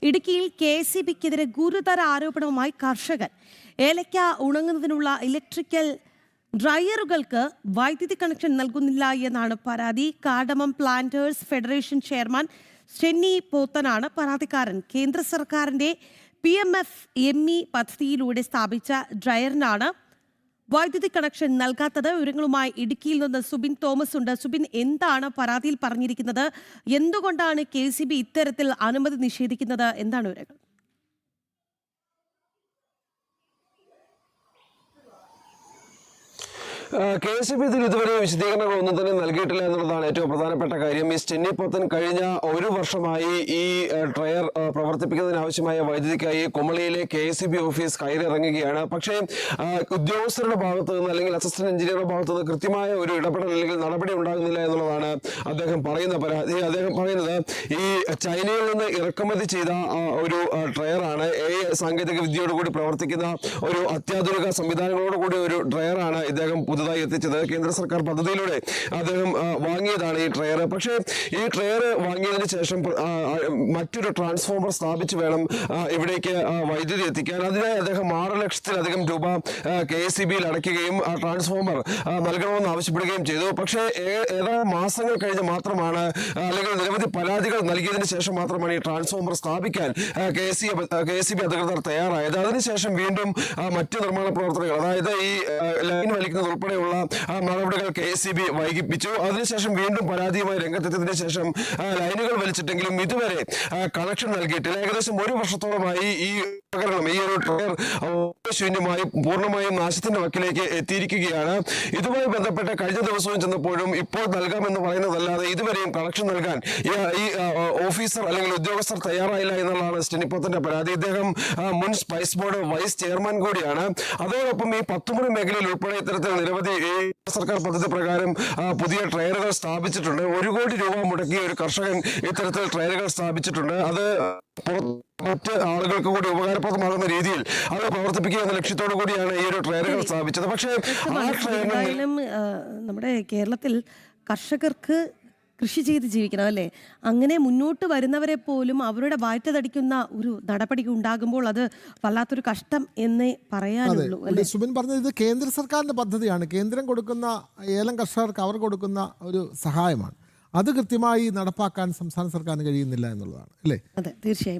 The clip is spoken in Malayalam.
ഇടുക്കിയിൽ KCBക്കെതിരെ ഗുരുതര ആരോപണവുമായി കർഷകൻ. ഏലക്ക ഉണങ്ങുന്നതിനുള്ള ഇലക്ട്രിക്കൽ ഡ്രയറുകൾക്ക് വൈദ്യുതി കണക്ഷൻ നൽകുന്നില്ല എന്നാണ് പരാതി. കാടമം പ്ലാന്റേഴ്സ് ഫെഡറേഷൻ ചെയർമാൻ സ്റ്റെന്നി പോത്തനാണ് പരാതിക്കാരൻ. കേന്ദ്ര സർക്കാരിന്റെ PMFME പദ്ധതിയിലൂടെ സ്ഥാപിച്ച ഡ്രയറിനാണ് വൈദ്യുതി കണക്ഷൻ നൽകാത്തത്. വിവരങ്ങളുമായി ഇടുക്കിയിൽ നിന്ന് സുബിൻ തോമസ് ഉണ്ട്. സുബിൻ, എന്താണ് പരാതിയിൽ പറഞ്ഞിരിക്കുന്നത്? എന്തുകൊണ്ടാണ് KCB ഇത്തരത്തിൽ അനുമതി നിഷേധിക്കുന്നത്? എന്താണ് വിവരങ്ങൾ? KCB ഇതിൽ ഇതുവരെ വിശദീകരണങ്ങളൊന്നും തന്നെ നൽകിയിട്ടില്ല എന്നുള്ളതാണ് ഏറ്റവും പ്രധാനപ്പെട്ട കാര്യം. ഈ സ്റ്റെന്നി പോത്തൻ കഴിഞ്ഞ ഒരു വർഷമായി ഈ ഡ്രയർ പ്രവർത്തിപ്പിക്കുന്നതിനാവശ്യമായ വൈദ്യുതിക്കായി കുമളിയിലെ KCB ഓഫീസ് കയറിയിറങ്ങുകയാണ്. പക്ഷേ ഉദ്യോഗസ്ഥരുടെ ഭാഗത്തു നിന്ന് അല്ലെങ്കിൽ അസിസ്റ്റന്റ് എഞ്ചിനീയറുടെ ഭാഗത്തു നിന്ന് കൃത്യമായ ഒരു ഇടപെടൽ അല്ലെങ്കിൽ നടപടി ഉണ്ടാകുന്നില്ല എന്നുള്ളതാണ് അദ്ദേഹം പറയുന്ന പരാതി. അദ്ദേഹം പറയുന്നത് ഈ ചൈനയിൽ നിന്ന് ഇറക്കുമതി ചെയ്ത ഒരു ഡ്രയറാണ്. സാങ്കേതിക വിദ്യയോടുകൂടി പ്രവർത്തിക്കുന്ന ഒരു അത്യാധുനിക സംവിധാനങ്ങളോടുകൂടി ഒരു ഡ്രയറാണ് ഇദ്ദേഹം പുതുതായി എത്തിച്ചത്. കേന്ദ്ര സർക്കാർ പദ്ധതിയിലൂടെ അദ്ദേഹം വാങ്ങിയതാണ് ഈ ഡ്രയർ. പക്ഷേ ഈ ഡ്രയർ വാങ്ങിയതിന് ശേഷം മറ്റൊരു ട്രാൻസ്ഫോമർ സ്ഥാപിച്ച് വേണം ഇവിടേക്ക് വൈദ്യുതി എത്തിക്കാൻ. അതിനായി അദ്ദേഹം 6 ലക്ഷത്തിലധികം രൂപ KCBയിൽ അടയ്ക്കുകയും ആ ട്രാൻസ്ഫോമർ നൽകണമെന്ന് ആവശ്യപ്പെടുകയും ചെയ്തു. പക്ഷേ ഏതാനും മാസങ്ങൾ കഴിഞ്ഞ് മാത്രമാണ് അല്ലെങ്കിൽ നിരവധി പരാതികൾ നൽകിയതിന് ശേഷം മാത്രമാണ് ഈ ട്രാൻസ്ഫോമർ സ്ഥാപിക്കാൻ KCB അധികൃതർ തയ്യാറായത്. അതിനുശേഷം വീണ്ടും മറ്റ് നിർമ്മാണ പ്രവർത്തനങ്ങൾ, അതായത് ഈ ലൈൻ വലിക്കുന്നത് ഉൾപ്പെടെയുള്ള നടപടികൾ KCB വൈകിപ്പിച്ചു. അതിനുശേഷം വീണ്ടും പരാതിയുമായി രംഗത്തെത്തിയതിനു ശേഷം ലൈനുകൾ വലിച്ചിട്ടെങ്കിലും ഇതുവരെ കണക്ഷൻ നൽകിയിട്ടില്ല. ഏകദേശം 1 വർഷത്തോളമായി ഈ ഉപകരണം, ഈ ഒരു ഡ്രയർ ശൂന്യമായും പൂർണ്ണമായും നാശത്തിന്റെ വക്കിലേക്ക് എത്തിയിരിക്കുകയാണ്. ഇതുമായി ബന്ധപ്പെട്ട് കഴിഞ്ഞ ദിവസവും ചെന്നപ്പോഴും ഇപ്പോൾ നൽകാമെന്ന് പറയുന്നതല്ലാതെ ഇതുവരെയും കണക്ഷൻ നൽകാൻ ഈ ഓഫീസർ അല്ലെങ്കിൽ ഉദ്യോഗസ്ഥർ തയ്യാറായില്ല എന്നുള്ളതാണ് സ്റ്റെന്നി പോത്തന്റെ പരാതി. ഇദ്ദേഹം മുൻ സ്പൈസ് ബോർഡ് വൈസ് ചെയർമാൻ കൂടിയാണ്. അതോടൊപ്പം ഈ 10 മണി മേഖലയിൽ ഉൾപ്പെടെ ഇത്തരത്തിൽ നിരവധി സർക്കാർ പദ്ധതി പ്രകാരം പുതിയ ട്രയറുകൾ സ്ഥാപിച്ചിട്ടുണ്ട്. 1 കോടി രൂപ മുടക്കി ഒരു കർഷകൻ ഇത്തരത്തിൽ ട്രയറുകൾ സ്ഥാപിച്ചിട്ടുണ്ട്. അത് മറ്റ് ആളുകൾക്ക് കൂടി ഉപകാരപ്രദമാകുന്ന രീതിയിൽ അത് പ്രവർത്തിപ്പിക്കുക എന്ന ലക്ഷ്യത്തോടു കൂടിയാണ് ഈ ഒരു ട്രയറുകൾ സ്ഥാപിച്ചത്. പക്ഷേ നമ്മുടെ കേരളത്തിൽ കർഷകർക്ക് കൃഷി ചെയ്ത് ജീവിക്കണം, അല്ലേ? അങ്ങനെ മുന്നോട്ട് വരുന്നവരെ പോലും അവരുടെ വാറ്റതടിക്കുന്ന ഒരു നടപടി ഉണ്ടാകുമ്പോൾ അത് വല്ലാത്തൊരു കഷ്ടം എന്നേ പറയാനുള്ളൂ. സുബിൻ പറഞ്ഞത് ഇത് കേന്ദ്ര സർക്കാരിന്റെ പദ്ധതിയാണ്. കേന്ദ്രം കൊടുക്കുന്ന ഏലം കർഷകർക്ക് അവർ കൊടുക്കുന്ന ഒരു സഹായമാണ്. അത് കൃത്യമായി നടപ്പാക്കാൻ സംസ്ഥാന സർക്കാരിന് കഴിയുന്നില്ല എന്നുള്ളതാണ്, അല്ലേ? അതെ, തീർച്ചയായും.